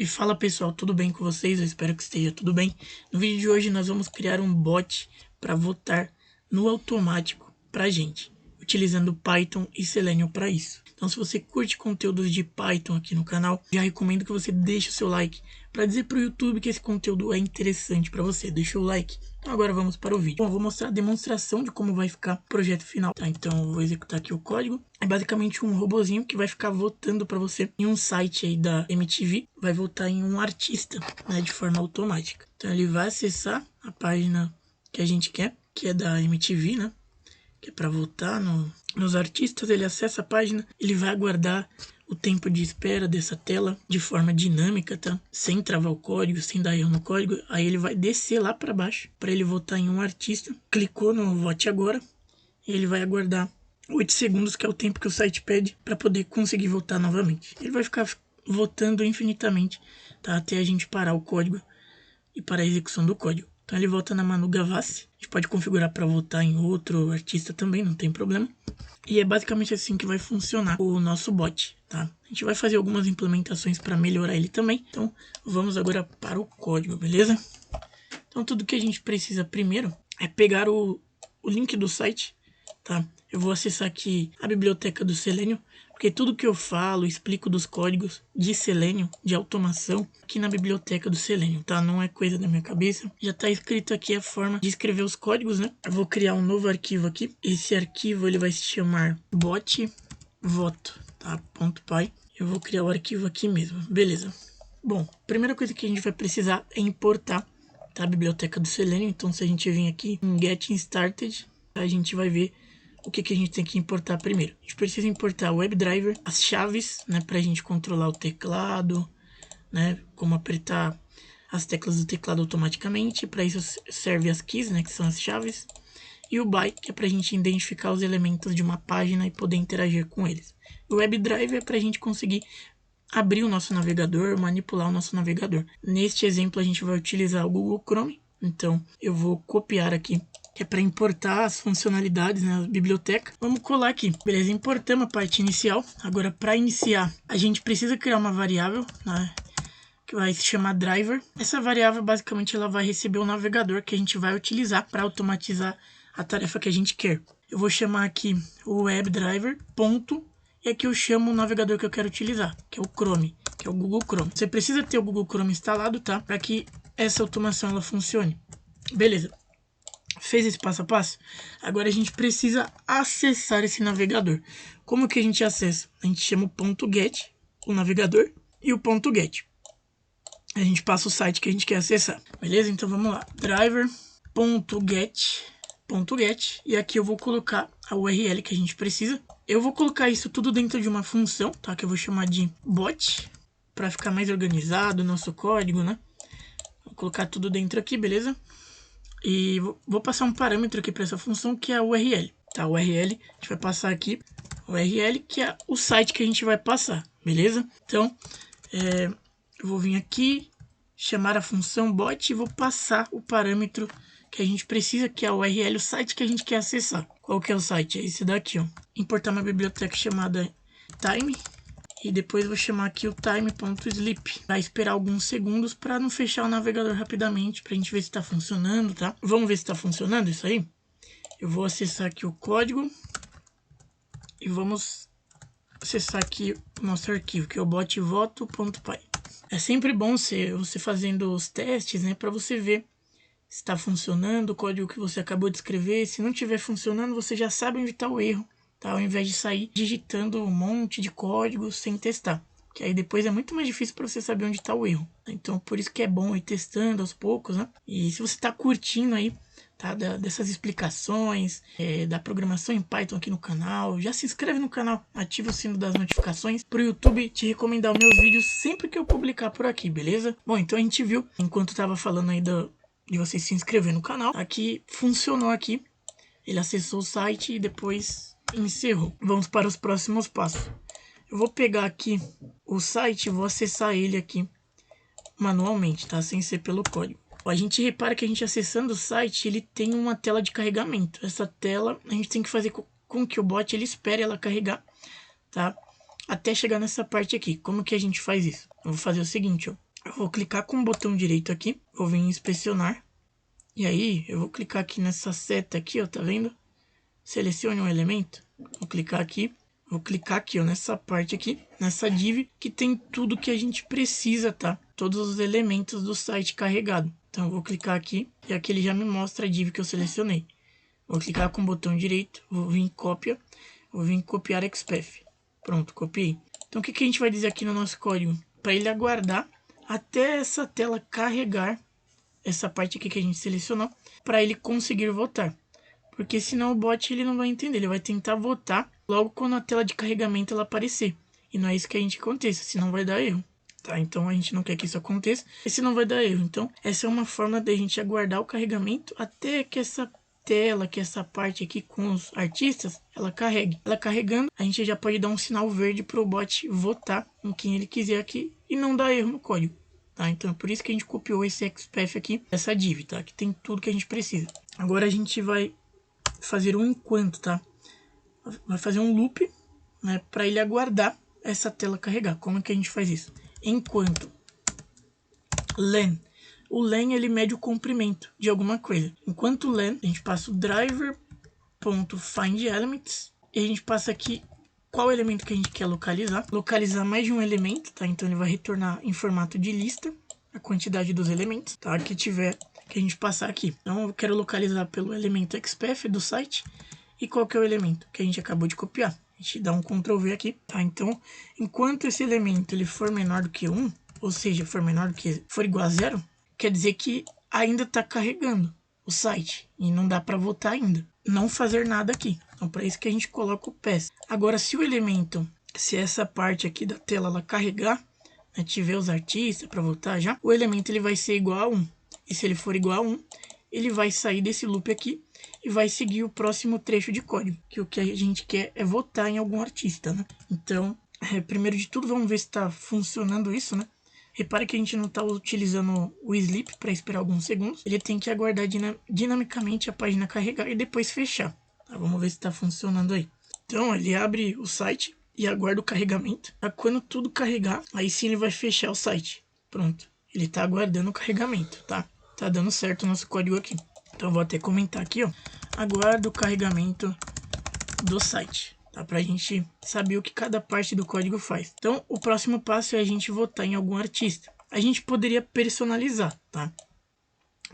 E fala pessoal, tudo bem com vocês? Eu espero que esteja tudo bem. No vídeo de hoje nós vamos criar um bot para votar no automático pra gente, utilizando Python e Selenium para isso. Então se você curte conteúdos de Python aqui no canal, já recomendo que você deixe o seu like para dizer para o YouTube que esse conteúdo é interessante para você. Deixa o like. Então agora vamos para o vídeo. Bom, eu vou mostrar a demonstração de como vai ficar o projeto final, tá? Então eu vou executar aqui o código. É basicamente um robozinho que vai ficar votando para você em um site aí da MTV, vai votar em um artista, né, de forma automática. Então ele vai acessar a página que a gente quer, que é da MTV, né? Que é para votar nos artistas. Ele acessa a página, ele vai aguardar o tempo de espera dessa tela de forma dinâmica, tá? Sem travar o código, sem dar erro no código. Aí ele vai descer lá para baixo para ele votar em um artista. Clicou no vote agora e ele vai aguardar 8 segundos, que é o tempo que o site pede para poder conseguir votar novamente. Ele vai ficar votando infinitamente, tá? Até a gente parar o código e parar a execução do código. Então ele vota na Manu Gavassi. A gente pode configurar para votar em outro artista também, não tem problema. E é basicamente assim que vai funcionar o nosso bot, tá? A gente vai fazer algumas implementações para melhorar ele também. Então vamos agora para o código, beleza? Então tudo que a gente precisa primeiro é pegar o link do site, tá? Eu vou acessar aqui a biblioteca do Selenium, porque tudo que eu falo, explico dos códigos de Selenium, de automação, aqui na biblioteca do Selenium, tá? Não é coisa da minha cabeça. Já tá escrito aqui a forma de escrever os códigos, né? Eu vou criar um novo arquivo aqui. Esse arquivo ele vai se chamar bot.voto, tá? .py. Eu vou criar o arquivo aqui mesmo, beleza. Bom, a primeira coisa que a gente vai precisar é importar, tá? A biblioteca do Selenium. Então se a gente vir aqui em Getting Started, a gente vai ver o que a gente tem que importar primeiro. A gente precisa importar o WebDriver, as chaves, né, para a gente controlar o teclado, né, como apertar as teclas do teclado automaticamente. Para isso serve as keys, né, que são as chaves, e o by, que é para a gente identificar os elementos de uma página e poder interagir com eles. O WebDriver é para a gente conseguir abrir o nosso navegador, manipular o nosso navegador. Neste exemplo a gente vai utilizar o Google Chrome, então eu vou copiar aqui, que é para importar as funcionalidades na biblioteca. Vamos colar aqui, beleza? Importamos a parte inicial. Agora, para iniciar, a gente precisa criar uma variável, né, que vai se chamar driver. Essa variável, basicamente, ela vai receber o navegador que a gente vai utilizar para automatizar a tarefa que a gente quer. Eu vou chamar aqui o WebDriver, ponto, e aqui eu chamo o navegador que eu quero utilizar, que é o Chrome, que é o Google Chrome. Você precisa ter o Google Chrome instalado, tá? Para que essa automação ela funcione. Beleza. Fez esse passo a passo? Agora a gente precisa acessar esse navegador. Como que a gente acessa? A gente chama o ponto .get, o navegador, e o ponto .get. A gente passa o site que a gente quer acessar. Beleza? Então vamos lá. Driver.get, e aqui eu vou colocar a URL que a gente precisa. Eu vou colocar isso tudo dentro de uma função, tá? Que eu vou chamar de bot, para ficar mais organizado o nosso código, né? Vou colocar tudo dentro aqui, beleza? E vou passar um parâmetro aqui para essa função, que é a URL, tá? A URL, a gente vai passar aqui a URL, que é o site que a gente vai passar, beleza? Então, eu vou vir aqui, chamar a função bot e vou passar o parâmetro que a gente precisa, que é a URL, o site que a gente quer acessar. Qual que é o site? É esse daqui, ó. Importar uma biblioteca chamada time. E depois vou chamar aqui o time.sleep. Vai esperar alguns segundos para não fechar o navegador rapidamente, para a gente ver se está funcionando, tá? Vamos ver se está funcionando isso aí? Eu vou acessar aqui o código e vamos acessar aqui o nosso arquivo, que é o botvoto.py. É sempre bom você fazendo os testes, né, para você ver se está funcionando o código que você acabou de escrever. Se não estiver funcionando, você já sabe onde está o erro, tá? Ao invés de sair digitando um monte de código sem testar, que aí depois é muito mais difícil para você saber onde está o erro. Então por isso que é bom ir testando aos poucos, né? E se você está curtindo aí, tá, dessas explicações da programação em Python aqui no canal, já se inscreve no canal, ativa o sino das notificações para o YouTube te recomendar os meus vídeos sempre que eu publicar por aqui, beleza? Bom, então a gente viu, enquanto estava falando aí de você se inscrever no canal, aqui funcionou aqui. Ele acessou o site e depois encerrou. Vamos para os próximos passos. Eu vou pegar aqui o site e vou acessar ele aqui manualmente, tá? Sem ser pelo código. A gente repara que a gente acessando o site, ele tem uma tela de carregamento. Essa tela a gente tem que fazer com que o bot ele espere ela carregar, tá? Até chegar nessa parte aqui. Como que a gente faz isso? Eu vou fazer o seguinte, ó. Eu vou clicar com o botão direito aqui, vou vir em inspecionar. E aí, eu vou clicar aqui nessa seta aqui, ó, tá vendo? Selecione um elemento, vou clicar aqui ó, nessa parte aqui, nessa div, que tem tudo que a gente precisa, tá? Todos os elementos do site carregado. Então eu vou clicar aqui e aqui ele já me mostra a div que eu selecionei. Vou clicar com o botão direito, vou vir em cópia, vou vir em copiar XPath. Pronto, copiei. Então o que a gente vai dizer aqui no nosso código? Para ele aguardar até essa tela carregar essa parte aqui que a gente selecionou, para ele conseguir votar. Porque senão o bot ele não vai entender, ele vai tentar votar logo quando a tela de carregamento ela aparecer. E não é isso que a gente aconteça, senão vai dar erro. Tá? Então a gente não quer que isso aconteça, e senão vai dar erro. Então essa é uma forma da gente aguardar o carregamento até que essa tela, que essa parte aqui com os artistas, ela carregue. Ela carregando, a gente já pode dar um sinal verde para o bot votar em quem ele quiser aqui e não dar erro no código. Tá? Então é por isso que a gente copiou esse XPath aqui, essa div, tá? Que tem tudo que a gente precisa. Agora a gente vai fazer um enquanto, tá? Vai fazer um loop, né, para ele aguardar essa tela carregar. Como é que a gente faz isso? Enquanto len. O len ele mede o comprimento de alguma coisa. Enquanto len, a gente passa o driver.findElements e a gente passa aqui qual elemento que a gente quer localizar. Localizar mais de um elemento, tá? Então ele vai retornar em formato de lista a quantidade dos elementos, tá? Que tiver que a gente passar aqui. Então eu quero localizar pelo elemento XPath do site. E qual que é o elemento que a gente acabou de copiar? A gente dá um Ctrl V aqui, tá? Então, enquanto esse elemento ele for menor do que 1, ou seja, for igual a 0, quer dizer que ainda está carregando o site e não dá para votar ainda. Não fazer nada aqui. Então, para isso que a gente coloca o pass. Agora, se o elemento, se essa parte aqui da tela ela carregar, né, tiver os artistas para votar já, o elemento ele vai ser igual a 1. E se ele for igual a 1, ele vai sair desse loop aqui e vai seguir o próximo trecho de código, que o que a gente quer é votar em algum artista, né? Então, primeiro de tudo, vamos ver se está funcionando isso, né? Repare que a gente não está utilizando o sleep para esperar alguns segundos. Ele tem que aguardar dinamicamente a página carregar e depois fechar. Tá? Vamos ver se está funcionando aí. Então, ele abre o site e aguarda o carregamento. Tá? Quando tudo carregar, aí sim ele vai fechar o site. Pronto. Ele está aguardando o carregamento, tá? Tá dando certo o nosso código aqui. Então eu vou até comentar aqui, ó. Aguardo o carregamento do site, tá? Pra gente saber o que cada parte do código faz. Então o próximo passo é a gente votar em algum artista. A gente poderia personalizar, tá?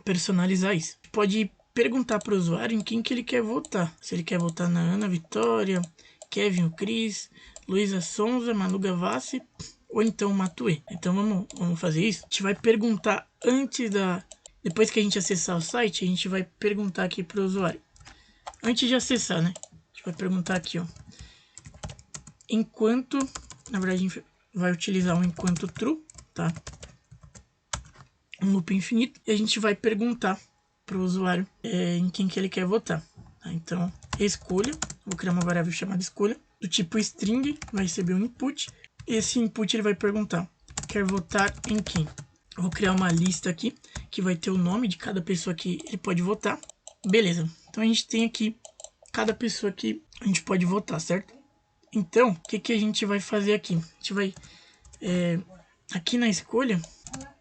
Personalizar isso. Pode perguntar para o usuário em quem que ele quer votar. Se ele quer votar na Ana Vitória, Kevin o Cris, Luísa Sonza, Manu Gavassi ou então Matuê. Então vamos fazer isso. A gente vai perguntar depois que a gente acessar o site, a gente vai perguntar aqui para o usuário. Antes de acessar, né? A gente vai perguntar aqui, ó. Enquanto, na verdade, a gente vai utilizar um enquanto true, tá? Um loop infinito. E a gente vai perguntar para o usuário em quem que ele quer votar. Tá? Então, escolha. Vou criar uma variável chamada escolha. Do tipo string, vai receber um input. Esse input ele vai perguntar, quer votar em quem? Eu vou criar uma lista aqui, que vai ter o nome de cada pessoa que ele pode votar. Beleza, então a gente tem aqui cada pessoa que a gente pode votar, certo? Então, o que a gente vai fazer aqui? A gente vai, aqui na escolha,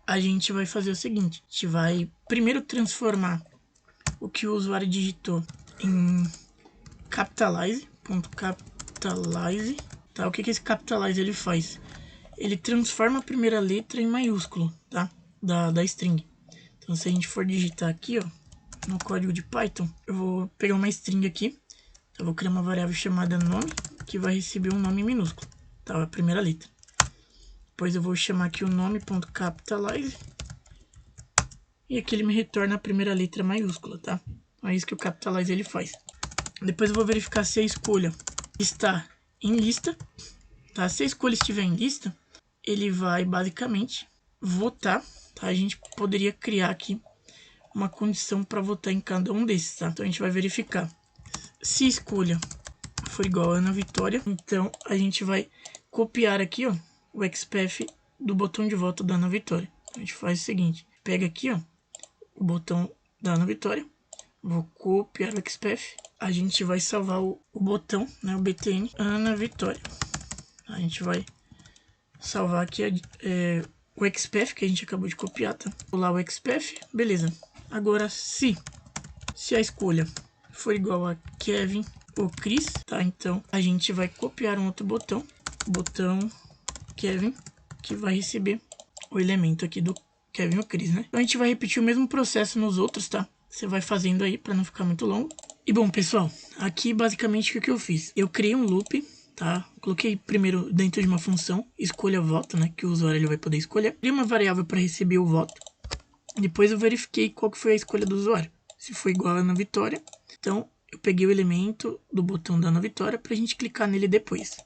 a gente vai fazer o seguinte. A gente vai primeiro transformar o que o usuário digitou em capitalize. Tá? O que esse capitalize ele faz? Ele transforma a primeira letra em maiúsculo, tá? Da string. Então, se a gente for digitar aqui, ó, no código de Python, eu vou pegar uma string aqui. Eu vou criar uma variável chamada nome, que vai receber um nome minúsculo, tá? A primeira letra. Depois eu vou chamar aqui o nome.capitalize. E aqui ele me retorna a primeira letra maiúscula, tá? Então é isso que o capitalize ele faz. Depois eu vou verificar se a escolha está em lista, tá? Se a escolha estiver em lista, ele vai basicamente votar, tá? A gente poderia criar aqui uma condição para votar em cada um desses, tá? Então a gente vai verificar se a escolha for igual a Ana Vitória, então a gente vai copiar aqui, ó, o XPath do botão de voto da Ana Vitória. A gente faz o seguinte, pega aqui, ó, o botão da Ana Vitória, vou copiar o XPath, a gente vai salvar o botão, né, o btn Ana Vitória. A gente vai salvar aqui o XPath que a gente acabou de copiar, tá? Vou lá o XPath, beleza. Agora, se a escolha for igual a Kevin ou Chris, tá? Então, a gente vai copiar um outro botão, botão Kevin, que vai receber o elemento aqui do Kevin ou Chris, né? Então, a gente vai repetir o mesmo processo nos outros, tá? Você vai fazendo aí para não ficar muito longo. E bom, pessoal, aqui basicamente o que eu fiz? Eu criei um loop, tá? Coloquei primeiro dentro de uma função, escolha voto, né? Que o usuário ele vai poder escolher. Criei uma variável para receber o voto. Depois eu verifiquei qual que foi a escolha do usuário. Se foi igual a Ana Vitória. Então, eu peguei o elemento do botão da Ana Vitória para a gente clicar nele depois.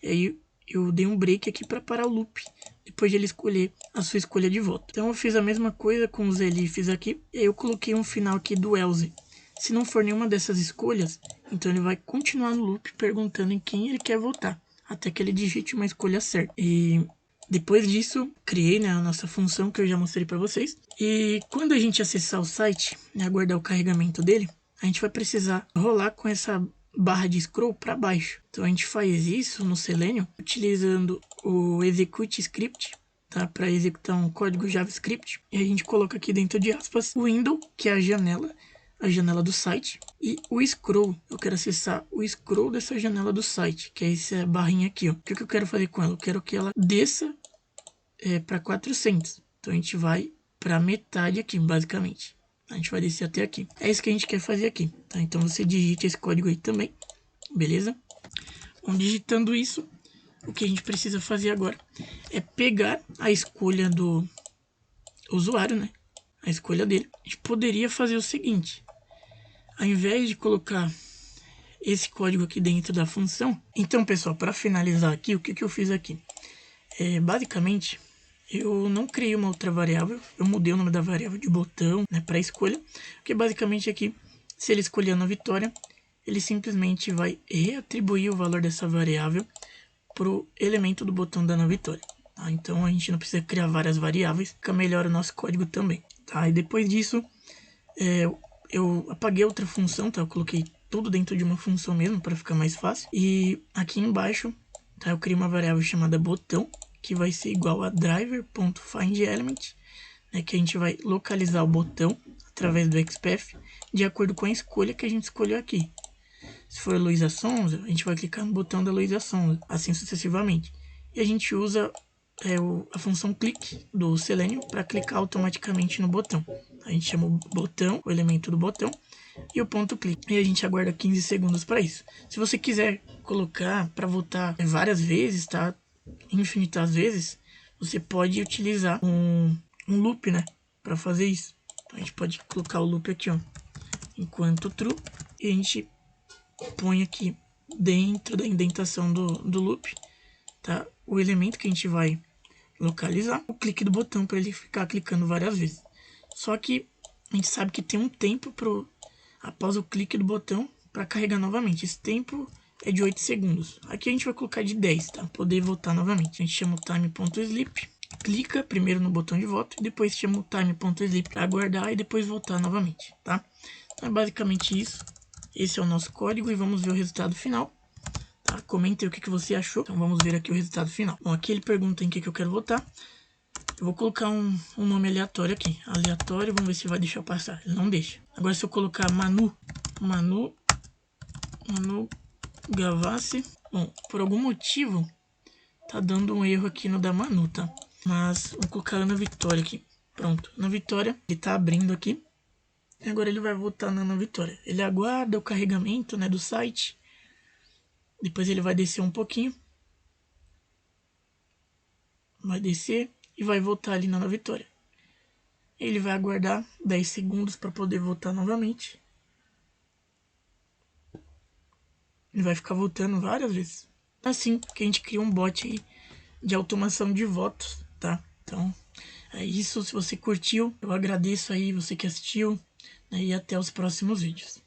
E aí, eu dei um break aqui para parar o loop, depois de ele escolher a sua escolha de voto. Então, eu fiz a mesma coisa com os elifs aqui. E aí, eu coloquei um final aqui do else. Se não for nenhuma dessas escolhas, então ele vai continuar no loop perguntando em quem ele quer votar, até que ele digite uma escolha certa. E depois disso, criei, né, a nossa função que eu já mostrei para vocês. E quando a gente acessar o site, né, aguardar o carregamento dele, a gente vai precisar rolar com essa barra de scroll para baixo. Então a gente faz isso no Selenium utilizando o execute script, tá, para executar um código JavaScript. E a gente coloca aqui dentro de aspas o window, que é a janela do site, e o scroll, eu quero acessar o scroll dessa janela do site, que é essa barrinha aqui, ó. O que eu quero fazer com ela? Eu quero que ela desça para 400. Então a gente vai para metade aqui, basicamente. A gente vai descer até aqui. É isso que a gente quer fazer aqui, tá? Então você digita esse código aí também, beleza? Bom, digitando isso, o que a gente precisa fazer agora é pegar a escolha do usuário, né? A escolha dele. A gente poderia fazer o seguinte: ao invés de colocar esse código aqui dentro da função, então, pessoal, para finalizar aqui, o que eu fiz aqui? Basicamente, eu não criei uma outra variável, eu mudei o nome da variável de botão, né, para escolha, porque basicamente aqui, se ele escolher Ana Vitória, ele simplesmente vai reatribuir o valor dessa variável para o elemento do botão da Ana Vitória. Tá? Então a gente não precisa criar várias variáveis, fica melhor o nosso código também. Tá? E depois disso, eu apaguei outra função, tá? Eu coloquei tudo dentro de uma função mesmo para ficar mais fácil. E aqui embaixo, tá? Eu criei uma variável chamada botão, que vai ser igual a driver.findElement, né? Que a gente vai localizar o botão através do XPath de acordo com a escolha que a gente escolheu aqui. Se for Luísa Sonza, a gente vai clicar no botão da Luísa Sonza, assim sucessivamente. E a gente usa a função click do Selenium para clicar automaticamente no botão. A gente chama o botão, o elemento do botão, e o ponto clique. E a gente aguarda 15 segundos para isso. Se você quiser colocar para votar várias vezes, tá? Infinitas vezes, você pode utilizar um loop, né? Para fazer isso. Então a gente pode colocar o loop aqui, ó, enquanto true, e a gente põe aqui dentro da indentação do loop, tá? O elemento que a gente vai localizar, o clique do botão para ele ficar clicando várias vezes. Só que a gente sabe que tem um tempo após o clique do botão para carregar novamente. Esse tempo é de 8 segundos. Aqui a gente vai colocar de 10, tá? Poder votar novamente. A gente chama o time.sleep, clica primeiro no botão de voto e depois chama o time.sleep para aguardar e depois votar novamente, tá? Então é basicamente isso. Esse é o nosso código e vamos ver o resultado final. Tá? Comenta aí o que você achou. Então vamos ver aqui o resultado final. Bom, aqui ele pergunta em que eu quero votar. Eu vou colocar um nome aleatório aqui. Aleatório, vamos ver se vai deixar passar. Ele não deixa. Agora se eu colocar Manu Gavassi. Bom, por algum motivo tá dando um erro aqui no da Manu, tá? Mas vou colocar Ana Vitória aqui. Pronto, Ana Vitória. Ele tá abrindo aqui. E agora ele vai votar na Ana Vitória. Ele aguarda o carregamento, né, do site. Depois ele vai descer um pouquinho. Vai descer e vai votar ali na Ana Vitória. Ele vai aguardar 10 segundos para poder votar novamente. Ele vai ficar votando várias vezes. Assim que a gente cria um bot aí de automação de votos, tá? Então é isso. Se você curtiu, eu agradeço aí você que assistiu, né, e até os próximos vídeos.